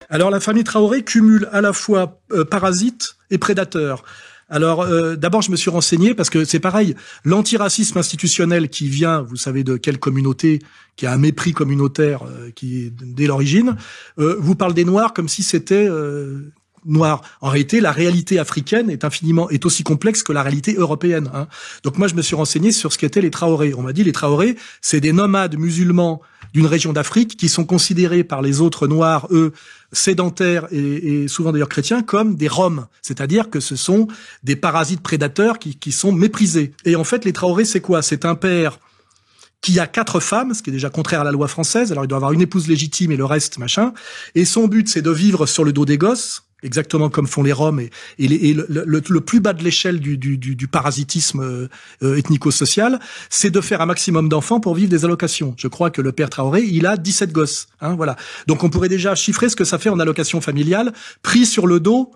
Alors la famille Traoré cumule à la fois parasites et prédateurs. Alors d'abord je me suis renseigné parce que c'est pareil, l'antiracisme institutionnel qui vient, vous savez de quelle communauté, qui a un mépris communautaire qui est dès l'origine, vous parle des Noirs comme si c'était noir. En réalité, la réalité africaine est aussi complexe que la réalité européenne. Hein. Donc moi, je me suis renseigné sur ce qu'étaient les Traoré. On m'a dit les Traoré, c'est des nomades musulmans d'une région d'Afrique qui sont considérés par les autres Noirs, eux, sédentaires et souvent d'ailleurs chrétiens, comme des Roms. C'est-à-dire que ce sont des parasites prédateurs qui sont méprisés. Et en fait, les Traoré, c'est quoi? C'est un père qui a 4 femmes, ce qui est déjà contraire à la loi française. Alors, il doit avoir une épouse légitime et le reste, machin. Et son but, c'est de vivre sur le dos des gosses, exactement comme font les Roms et le plus bas de l'échelle du parasitisme ethnico-social, c'est de faire un maximum d'enfants pour vivre des allocations. Je crois que le père Traoré, il a 17 gosses. Hein, voilà. Donc, on pourrait déjà chiffrer ce que ça fait en allocation familiale, pris sur le dos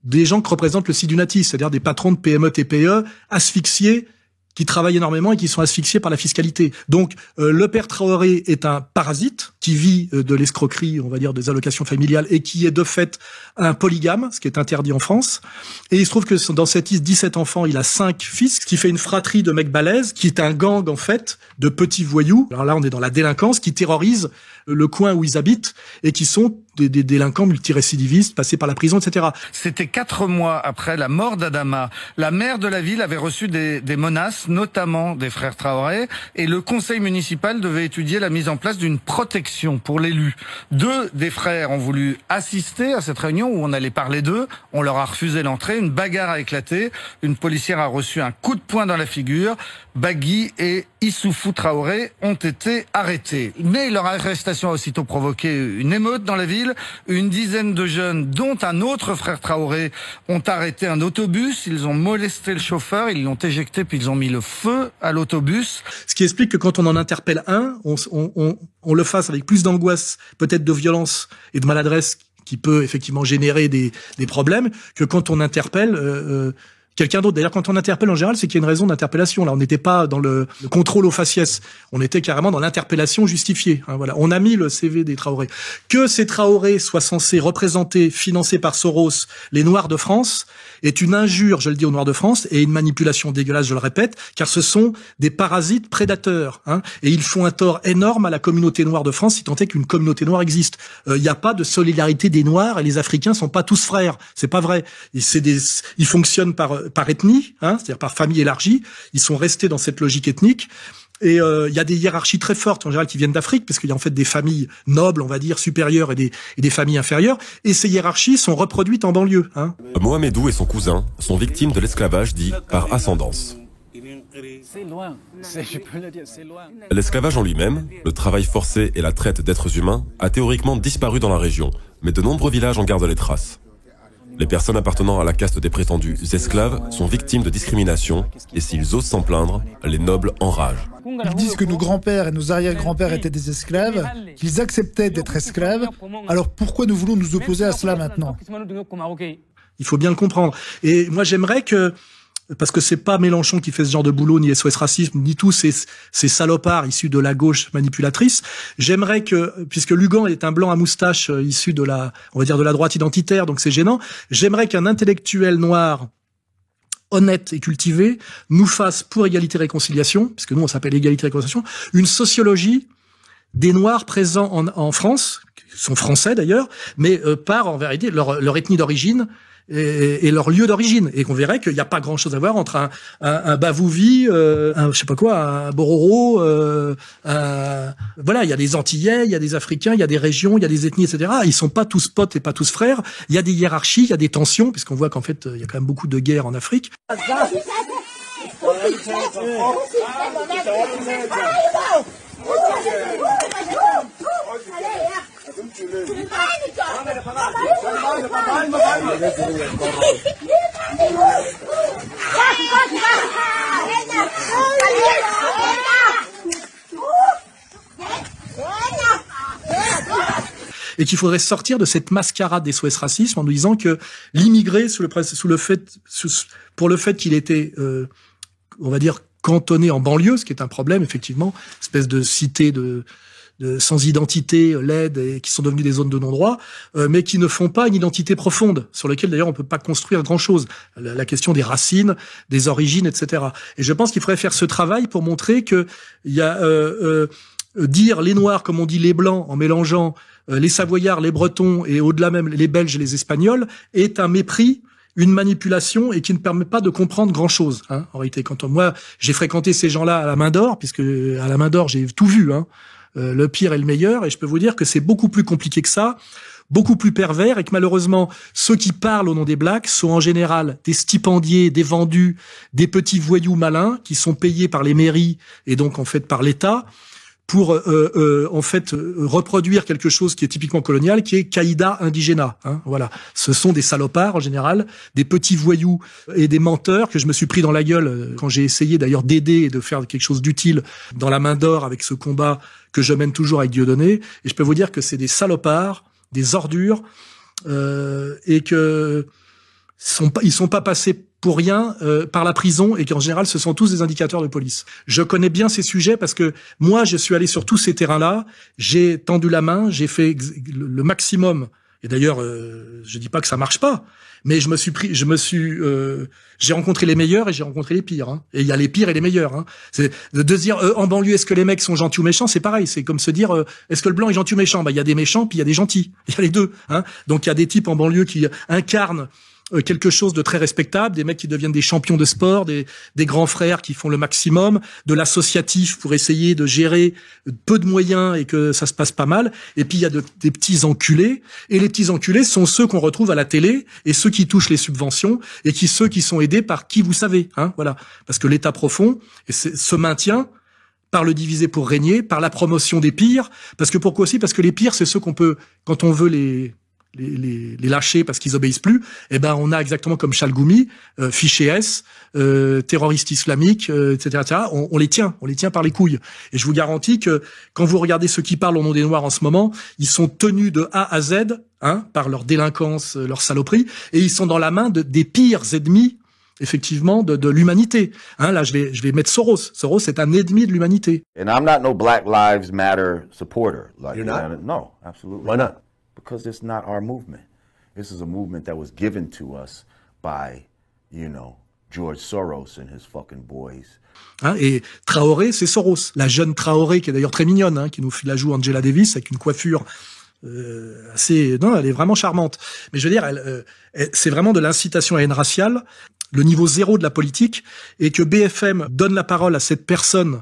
des gens qui représentent le Sidunatis, c'est-à-dire des patrons de PME, TPE, asphyxiés, qui travaillent énormément et qui sont asphyxiés par la fiscalité. Donc, le père Traoré est un parasite qui vit de l'escroquerie, on va dire, des allocations familiales et qui est de fait un polygame, ce qui est interdit en France. Et il se trouve que dans cette liste 17 enfants, il a 5 fils, ce qui fait une fratrie de mecs balèzes, qui est un gang, en fait, de petits voyous. Alors là, on est dans la délinquance, qui terrorise le coin où ils habitent et qui sont des délinquants multirécidivistes passés par la prison, etc. C'était 4 mois après la mort d'Adama. La maire de la ville avait reçu des menaces, notamment des frères Traoré, et le conseil municipal devait étudier la mise en place d'une protection pour l'élu. 2 des frères ont voulu assister à cette réunion où on allait parler d'eux. On leur a refusé l'entrée. Une bagarre a éclaté. Une policière a reçu un coup de poing dans la figure. Bagui et Issoufou Traoré ont été arrêtés. Mais leur arrestation a aussitôt provoqué une émeute dans la ville. Une dizaine de jeunes, dont un autre frère Traoré, ont arrêté un autobus. Ils ont molesté le chauffeur, ils l'ont éjecté, puis ils ont mis le feu à l'autobus. Ce qui explique que quand on en interpelle un, on le fasse avec plus d'angoisse, peut-être de violence et de maladresse qui peut effectivement générer des problèmes, que quand on interpelle quelqu'un d'autre. D'ailleurs, quand on interpelle en général, c'est qu'il y a une raison d'interpellation. Là, on n'était pas dans le contrôle au faciès. On était carrément dans l'interpellation justifiée. Hein, voilà. On a mis le CV des Traoré. Que ces Traoré soient censés représenter, financés par Soros, les Noirs de France, est une injure, je le dis, aux Noirs de France, et une manipulation dégueulasse, je le répète, car ce sont des parasites prédateurs. Hein, et ils font un tort énorme à la communauté noire de France, si tant est qu'une communauté noire existe. Il n'y a pas de solidarité des Noirs, et les Africains sont pas tous frères. C'est pas vrai. Ils fonctionnent par ethnie, hein, c'est-à-dire par famille élargie. Ils sont restés dans cette logique ethnique. Et il y a des hiérarchies très fortes en général qui viennent d'Afrique, parce qu'il y a en fait des familles nobles, on va dire, supérieures et des familles inférieures. Et ces hiérarchies sont reproduites en banlieue. Hein. Mohamedou et son cousin sont victimes de l'esclavage dit par ascendance. C'est loin, je peux le dire, c'est loin. L'esclavage en lui-même, le travail forcé et la traite d'êtres humains a théoriquement disparu dans la région, mais de nombreux villages en gardent les traces. Les personnes appartenant à la caste des prétendus esclaves sont victimes de discrimination et s'ils osent s'en plaindre, les nobles enragent. Ils disent que nos grands-pères et nos arrière-grands-pères étaient des esclaves, qu'ils acceptaient d'être esclaves, alors pourquoi nous voulons nous opposer à cela maintenant ? Il faut bien le comprendre. Et moi j'aimerais que, parce que c'est pas Mélenchon qui fait ce genre de boulot, ni SOS Racisme, ni tous ces salopards issus de la gauche manipulatrice. J'aimerais que, puisque Lugan est un blanc à moustache issu de on va dire de la droite identitaire, donc c'est gênant, j'aimerais qu'un intellectuel noir honnête et cultivé nous fasse, pour Égalité et Réconciliation, puisque nous on s'appelle Égalité et Réconciliation, une sociologie des Noirs présents en France, qui sont français d'ailleurs, mais par en vérité leur ethnie d'origine et leur lieu d'origine, et qu'on verrait qu'il n'y a pas grand-chose à voir entre un Bavouvi, je sais pas quoi, un Bororo, voilà, il y a des Antillais, il y a des Africains, il y a des régions, il y a des ethnies, etc. Ils sont pas tous potes et pas tous frères. Il y a des hiérarchies, il y a des tensions, puisqu'on voit qu'en fait il y a quand même beaucoup de guerres en Afrique. Et qu'il faudrait sortir de cette mascarade des SOS Racisme en nous disant que l'immigré, pour le fait qu'il était, on va dire, cantonné en banlieue, ce qui est un problème, effectivement, espèce de cité sans identité, laides, et qui sont devenues des zones de non-droit, mais qui ne font pas une identité profonde, sur laquelle d'ailleurs on peut pas construire grand-chose. La question des racines, des origines, etc. Et je pense qu'il faudrait faire ce travail pour montrer que il y a dire les Noirs comme on dit les Blancs en mélangeant les Savoyards, les Bretons et au-delà même les Belges et les Espagnols est un mépris, une manipulation et qui ne permet pas de comprendre grand-chose. Hein, en réalité, quand moi j'ai fréquenté ces gens-là à la Main d'Or, puisque à la Main d'Or j'ai tout vu, hein, le pire et le meilleur, et je peux vous dire que c'est beaucoup plus compliqué que ça, beaucoup plus pervers, et que malheureusement ceux qui parlent au nom des Blacks sont en général des stipendiés, des vendus, des petits voyous malins qui sont payés par les mairies et donc en fait par l'État pour en fait reproduire quelque chose qui est typiquement colonial, qui est Caïda indigena. Hein, voilà, ce sont des salopards en général, des petits voyous et des menteurs que je me suis pris dans la gueule quand j'ai essayé d'ailleurs d'aider et de faire quelque chose d'utile dans la Main d'Or avec ce combat que je mène toujours avec Dieudonné. Et je peux vous dire que c'est des salopards, des ordures, et que ils sont pas passés pour rien par la prison, et qu'en général ce sont tous des indicateurs de police. Je connais bien ces sujets parce que moi je suis allé sur tous ces terrains-là, j'ai tendu la main, j'ai fait le maximum, et d'ailleurs je dis pas que ça marche pas, mais j'ai rencontré les meilleurs et j'ai rencontré les pires, hein. Et il y a les pires et les meilleurs, hein. C'est de dire en banlieue est-ce que les mecs sont gentils ou méchants, c'est pareil, c'est comme se dire est-ce que le blanc est gentil ou méchant. Bah il y a des méchants puis il y a des gentils, il y a les deux, hein. Donc il y a des types en banlieue qui incarnent quelque chose de très respectable, des mecs qui deviennent des champions de sport, des grands frères qui font le maximum, de l'associatif pour essayer de gérer peu de moyens et que ça se passe pas mal. Et puis il y a des petits enculés, et les petits enculés sont ceux qu'on retrouve à la télé et ceux qui touchent les subventions et ceux qui sont aidés par qui vous savez, hein, voilà. Parce que l'État profond se maintient par le diviser pour régner, par la promotion des pires. Parce que pourquoi aussi? Parce que les pires, c'est ceux qu'on peut, quand on veut les lâcher parce qu'ils obéissent plus, eh ben on a exactement comme Chalgoumi, fiché S, terroriste islamique, etc. On les tient par les couilles. Et je vous garantis que quand vous regardez ceux qui parlent au nom des Noirs en ce moment, ils sont tenus de A à Z, hein, par leur délinquance, leur saloperie, et ils sont dans la main des pires ennemis, effectivement, de l'humanité. Hein, là, je vais mettre Soros. Soros est un ennemi de l'humanité. And I'm not no Black Lives Matter supporter. Like, you're not? No, absolutely. Why not? Because it's not our movement. This is a movement that was given to us by, George Soros and his fucking boys. Hein, et Traoré, c'est Soros. La jeune Traoré, qui est d'ailleurs très mignonne, hein, qui nous la joue Angela Davis, avec une coiffure assez... Non, elle est vraiment charmante. Mais je veux dire, c'est vraiment de l'incitation à la haine raciale, le niveau zéro de la politique, et que BFM donne la parole à cette personne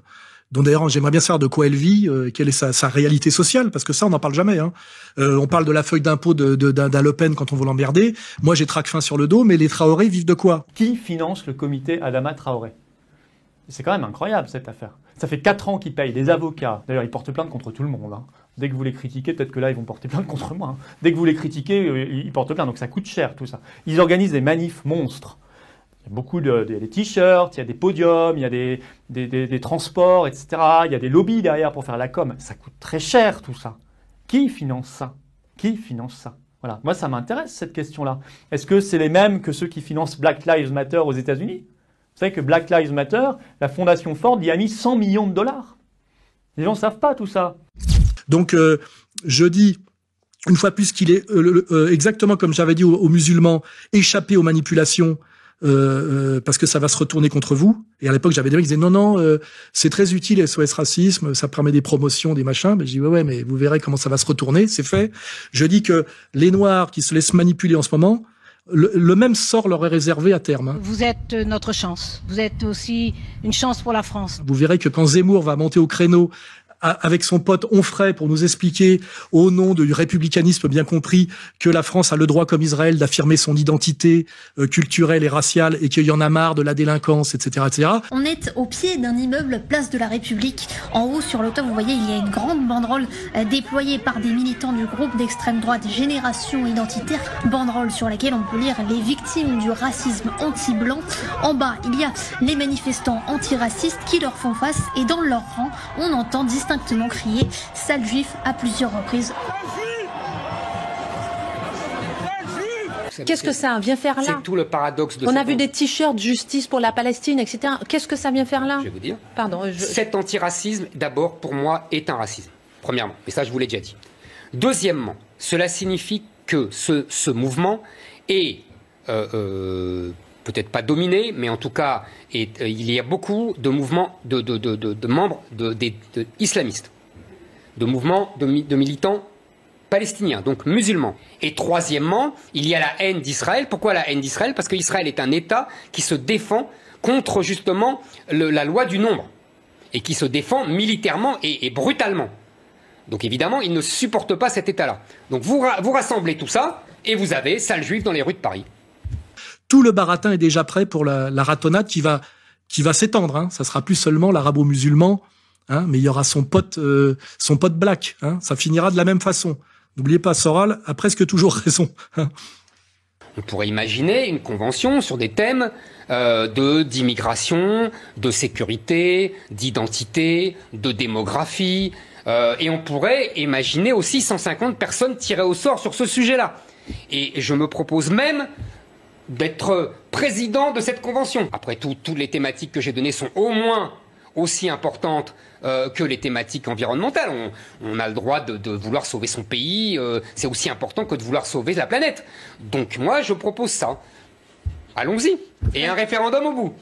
dont d'ailleurs j'aimerais bien savoir de quoi elle vit, quelle est sa réalité sociale, parce que ça on n'en parle jamais. Hein. On parle de la feuille d'impôt d'un Le Pen quand on veut l'emmerder. Moi j'ai Tracfin sur le dos, mais les Traoré vivent de quoi? Qui finance le comité Adama Traoré? C'est quand même incroyable cette affaire. Ça fait 4 ans qu'ils payent des avocats. D'ailleurs ils portent plainte contre tout le monde. Hein. Dès que vous les critiquez, peut-être que là ils vont porter plainte contre moi. Hein. Dès que vous les critiquez, ils portent plainte, donc ça coûte cher tout ça. Ils organisent des manifs monstres. Il y a beaucoup des t-shirts, il y a des podiums, il y a des transports, etc. Il y a des lobbies derrière pour faire la com. Ça coûte très cher tout ça. Qui finance ça? Qui finance ça? Voilà. Moi, ça m'intéresse cette question-là. Est-ce que c'est les mêmes que ceux qui financent Black Lives Matter aux États-Unis? Vous savez que Black Lives Matter, la fondation Ford y a mis 100 millions de dollars. Les gens ne savent pas tout ça. Donc, je dis... Une fois plus qu'il est exactement comme j'avais dit aux musulmans, échapper aux manipulations, parce que ça va se retourner contre vous. Et à l'époque, j'avais des mecs qui disaient non, c'est très utile SOS Racisme, ça permet des promotions, des machins. Mais je dis ouais, mais vous verrez comment ça va se retourner, c'est fait. Je dis que les Noirs qui se laissent manipuler en ce moment, le même sort leur est réservé à terme. Hein. Vous êtes notre chance. Vous êtes aussi une chance pour la France. Vous verrez que quand Zemmour va monter au créneau avec son pote Onfray pour nous expliquer, au nom du républicanisme bien compris, que la France a le droit comme Israël d'affirmer son identité culturelle et raciale et qu'il y en a marre de la délinquance, etc., etc. On est au pied d'un immeuble place de la République. En haut sur le toit, vous voyez, il y a une grande banderole déployée par des militants du groupe d'extrême droite Génération Identitaire. Banderole sur laquelle on peut lire les victimes du racisme anti-blanc. En bas, il y a les manifestants antiracistes qui leur font face et dans leur rang, on entend distinctement crier « sale juif » à plusieurs reprises. Qu'est-ce que ça vient faire là? C'est tout le paradoxe de On a vu des t-shirts justice pour la Palestine, etc. Qu'est-ce que ça vient faire là? Je vais vous dire. Pardon. Cet antiracisme, d'abord, pour moi, est un racisme. premièrement, mais ça je vous l'ai déjà dit. Deuxièmement, cela signifie que ce mouvement est peut-être pas dominé, mais en tout cas, il y a beaucoup de mouvements de membres islamistes, de mouvements de militants palestiniens, donc musulmans. Et troisièmement, il y a la haine d'Israël. Pourquoi la haine d'Israël? Parce qu'Israël est un État qui se défend contre justement la loi du nombre, et qui se défend militairement et brutalement. Donc évidemment, il ne supporte pas cet État-là. Donc vous rassemblez tout ça, et vous avez sale juif dans les rues de Paris. Tout le baratin est déjà prêt pour la ratonnade qui va s'étendre. Hein. Ça sera plus seulement l'arabo-musulman, hein, mais il y aura son pote black. Hein. Ça finira de la même façon. N'oubliez pas, Soral a presque toujours raison. Hein. On pourrait imaginer une convention sur des thèmes d'immigration, de sécurité, d'identité, de démographie, et on pourrait imaginer aussi 150 personnes tirées au sort sur ce sujet-là. Et je me propose même d'être président de cette convention. Après tout, toutes les thématiques que j'ai données sont au moins aussi importantes que les thématiques environnementales. On a le droit de vouloir sauver son pays, c'est aussi important que de vouloir sauver la planète. Donc moi, je propose ça. Allons-y. Et un référendum au bout.